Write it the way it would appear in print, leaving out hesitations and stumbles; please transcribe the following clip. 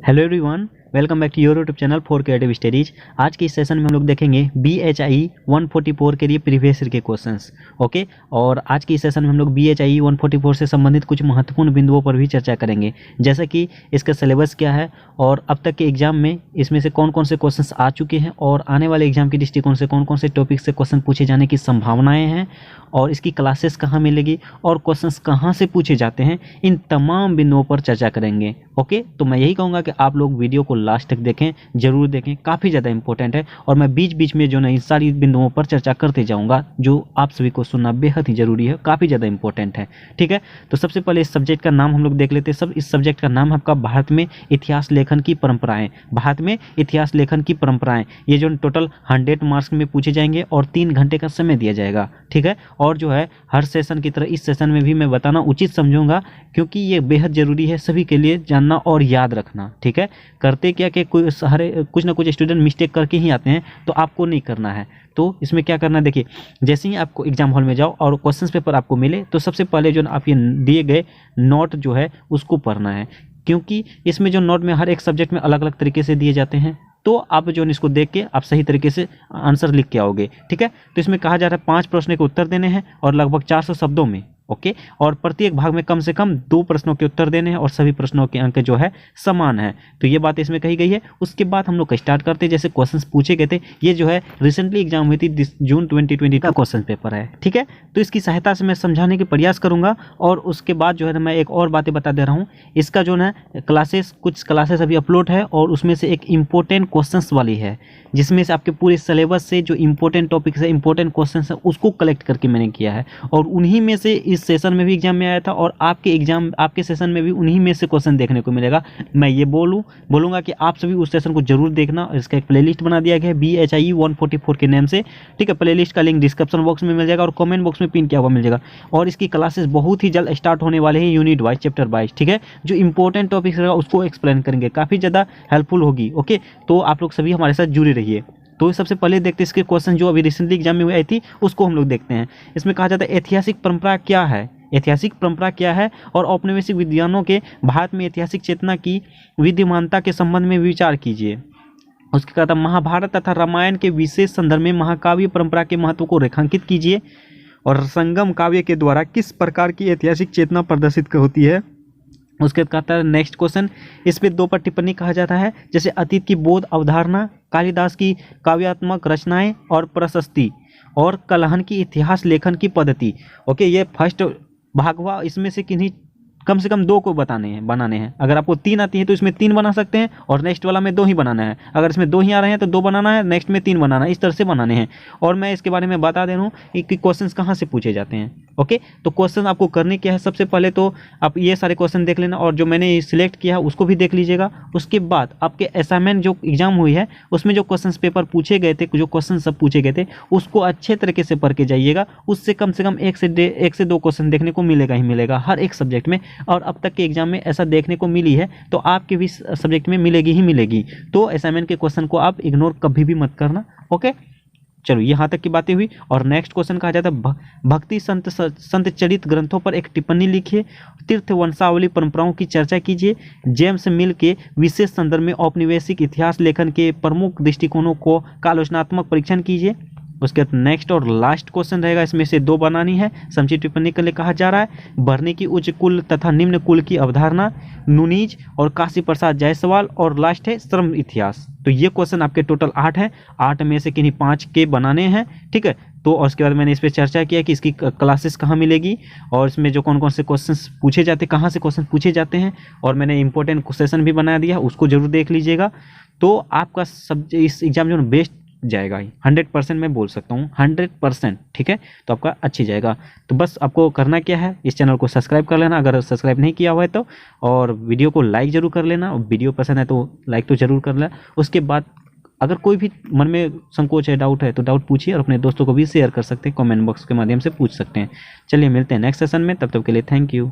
Hello everyone, welcome back to your YouTube channel for creative studies. आज के इस session में हम लोग देखेंगे BHIE 144 के लिए प्रीवियस ईयर के क्वेश्चंस। ओके, और आज के इस सेशन में हम लोग BHIE 144 से संबंधित कुछ महत्वपूर्ण बिंदुओं पर भी चर्चा करेंगे, जैसा कि इसका सिलेबस क्या है और अब तक के एग्जाम में इसमें से कौन कौन से क्वेश्चंस आ चुके हैं और आने वाले एग्जाम के दृष्टिकोण से कौन कौन से टॉपिक से क्वेश्चन पूछे जाने की संभावनाएँ हैं और इसकी क्लासेस कहाँ मिलेगी और क्वेश्चंस कहाँ से पूछे जाते हैं, इन तमाम बिंदुओं पर चर्चा करेंगे। ओके, तो मैं यही कहूँगा कि आप लोग वीडियो को लास्ट तक देखें, जरूर देखें, काफ़ी ज़्यादा इंपॉर्टेंट है और मैं बीच बीच में जो है इन सारी बिंदुओं पर चर्चा करते जाऊँगा, जो आप सभी को सुनना बेहद ही ज़रूरी है, काफ़ी ज़्यादा इंपॉर्टेंट है। ठीक है, तो सबसे पहले इस सब्जेक्ट का नाम हम लोग देख लेते हैं। सब इस सब्जेक्ट का नाम है आपका भारत में इतिहास लेखन की परंपराएं। भारत में इतिहास लेखन की परंपराएं, ये जो टोटल 100 मार्क्स में पूछे जाएंगे और 3 घंटे का समय दिया जाएगा। ठीक है, और जो है हर सेशन की तरह इस सेशन में भी मैं बताना उचित समझूंगा, क्योंकि ये बेहद ज़रूरी है सभी के लिए जानना और याद रखना। ठीक है, करते क्या कि कुछ ना कुछ स्टूडेंट मिस्टेक करके ही आते हैं, तो आपको नहीं करना है। तो इसमें क्या करना है, देखिए, जैसे ही आपको एग्जाम हॉल में जाओ और क्वेश्चन पेपर आपको मिले, तो सबसे पहले जो आप ये दिए गए नोट जो है उसको पढ़ना है, क्योंकि इसमें जो नोट में हर एक सब्जेक्ट में अलग अलग तरीके से दिए जाते हैं। तो आप जो इसको देख के आप सही तरीके से आंसर लिख के आओगे। ठीक है, तो इसमें कहा जा रहा है 5 प्रश्न के उत्तर देने हैं और लगभग 400 शब्दों में। ओके, और प्रत्येक भाग में कम से कम 2 प्रश्नों के उत्तर देने हैं और सभी प्रश्नों के अंक जो है समान है। तो ये बात इसमें कही गई है। उसके बाद हम लोग स्टार्ट करते हैं। जैसे क्वेश्चंस पूछे गए थे, ये जो है रिसेंटली एग्जाम हुई थी जून 2020 का क्वेश्चन पेपर है। ठीक है, तो इसकी सहायता से मैं समझाने के प्रयास करूंगा और उसके बाद जो है मैं एक और बातें बता दे रहा हूँ। इसका जो है कुछ क्लासेस अभी अपलोड है और उसमें से एक इम्पोर्टेंट क्वेश्चंस वाली है, जिसमें से आपके पूरे सिलेबस से जो इम्पोर्टेंट टॉपिक्स है, इम्पोर्टेंट क्वेश्चंस है, उसको कलेक्ट करके मैंने किया है और उन्हीं में से इस सेशन में भी एग्जाम में आया था और आपके सेशन में भी उन्हीं में से क्वेश्चन देखने को मिलेगा। मैं ये बोलूँगा कि आप सभी उस सेशन को जरूर देखना। इसका एक प्लेलिस्ट बना दिया गया है BHIE 144 के नेम से। ठीक है, प्लेलिस्ट का लिंक डिस्क्रिप्शन बॉक्स में मिल जाएगा और कमेंट बॉक्स में पिन किया हुआ मिल जाएगा। और इसकी क्लासेस बहुत ही जल्द स्टार्ट होने वाले हैं, यूनिट वाइज, चैप्टर वाइज। ठीक है, जो इंपॉर्टेंट टॉपिक्स रहेगा उसको एक्सप्लेन करेंगे, काफ़ी ज़्यादा हेल्पफुल होगी। ओके, तो आप लोग सभी हमारे साथ जुड़े रहिए। तो सबसे पहले देखते हैं इसके क्वेश्चन जो अभी रिसेंटली एग्जाम में आई थी, उसको हम लोग देखते हैं। इसमें कहा जाता है ऐतिहासिक परंपरा क्या है, ऐतिहासिक परंपरा क्या है और औपनिवेशिक विद्वानों के भारत में ऐतिहासिक चेतना की विद्यमानता के संबंध में विचार कीजिए। उसके बाद महाभारत तथा रामायण के विशेष संदर्भ में महाकाव्य परंपरा के महत्व को रेखांकित कीजिए और संगम काव्य के द्वारा किस प्रकार की ऐतिहासिक चेतना प्रदर्शित होती है। उसके कहता है नेक्स्ट क्वेश्चन, इस पे 2 पर टिप्पणी कहा जाता है, जैसे अतीत की बोध अवधारणा, कालिदास की काव्यात्मक रचनाएं और प्रशस्ति और कलहन की इतिहास लेखन की पद्धति। ओके, ये फर्स्ट भाग हुआ। इसमें से किन्हीं कम से कम 2 को बनाने हैं। अगर आपको 3 आती है तो इसमें 3 बना सकते हैं और नेक्स्ट वाला में 2 ही बनाना है। अगर इसमें 2 ही आ रहे हैं तो 2 बनाना है, नेक्स्ट में 3 बनाना है, इस तरह से बनाने हैं। और मैं इसके बारे में बता दे रहा हूँ कि क्वेश्चंस कहाँ से पूछे जाते हैं। ओके, तो क्वेश्चन आपको करने क्या है, सबसे पहले तो आप ये सारे क्वेश्चन देख लेना और जो मैंने सिलेक्ट किया है उसको भी देख लीजिएगा। उसके बाद आपके असाइनमेंट जो एग्जाम हुई है उसमें जो क्वेश्चन पेपर पूछे गए थे, जो क्वेश्चन सब पूछे गए थे, उसको अच्छे तरीके से पढ़ के जाइएगा। उससे कम से कम 1 से 2 क्वेश्चन देखने को मिलेगा ही मिलेगा हर एक सब्जेक्ट में, और अब तक के एग्जाम में ऐसा देखने को मिली है तो आपके भी सब्जेक्ट में मिलेगी ही मिलेगी। तो असाइनमेंट के क्वेश्चन को आप इग्नोर कभी भी मत करना। ओके, चलो यहाँ तक की बातें हुई। और नेक्स्ट क्वेश्चन कहा जाता है भक्ति संत चरित ग्रंथों पर एक टिप्पणी लिखिए, तीर्थ वंशावली परंपराओं की चर्चा कीजिए, जेम्स मिल के विशेष संदर्भ में औपनिवेशिक इतिहास लेखन के प्रमुख दृष्टिकोणों को का आलोचनात्मक परीक्षण कीजिए। उसके बाद नेक्स्ट और लास्ट क्वेश्चन रहेगा, इसमें से 2 बनानी है, समुचित टिप्पणी के लिए कहा जा रहा है। बढ़ने की उच्च कुल तथा निम्न कुल की अवधारणा, नुनीज और काशी प्रसाद जायसवाल, और लास्ट है श्रम इतिहास। तो ये क्वेश्चन आपके टोटल 8 हैं, 8 में से किन्हीं 5 के बनाने हैं। ठीक है, तो उसके बाद मैंने इस पर चर्चा किया कि इसकी क्लासेस कहाँ मिलेगी और इसमें जो कौन कौन से क्वेश्चंस पूछे जाते हैं, कहाँ से क्वेश्चन पूछे जाते हैं, और मैंने इंपॉर्टेंट सेशन भी बना दिया, उसको जरूर देख लीजिएगा। तो आपका इस एग्जाम जो बेस्ट जाएगा ही, 100% मैं बोल सकता हूँ, 100%। ठीक है, तो आपका अच्छी जाएगा। तो बस आपको करना क्या है, इस चैनल को सब्सक्राइब कर लेना अगर सब्सक्राइब नहीं किया हुआ है तो, और वीडियो को लाइक जरूर कर लेना। वीडियो पसंद है तो लाइक तो जरूर कर लेना। उसके बाद अगर कोई भी मन में संकोच है, डाउट है, तो डाउट पूछिए और अपने दोस्तों को भी शेयर कर सकते हैं, कमेंट बॉक्स के माध्यम से पूछ सकते हैं। चलिए मिलते हैं नेक्स्ट सेशन में, तब तक के लिए थैंक यू।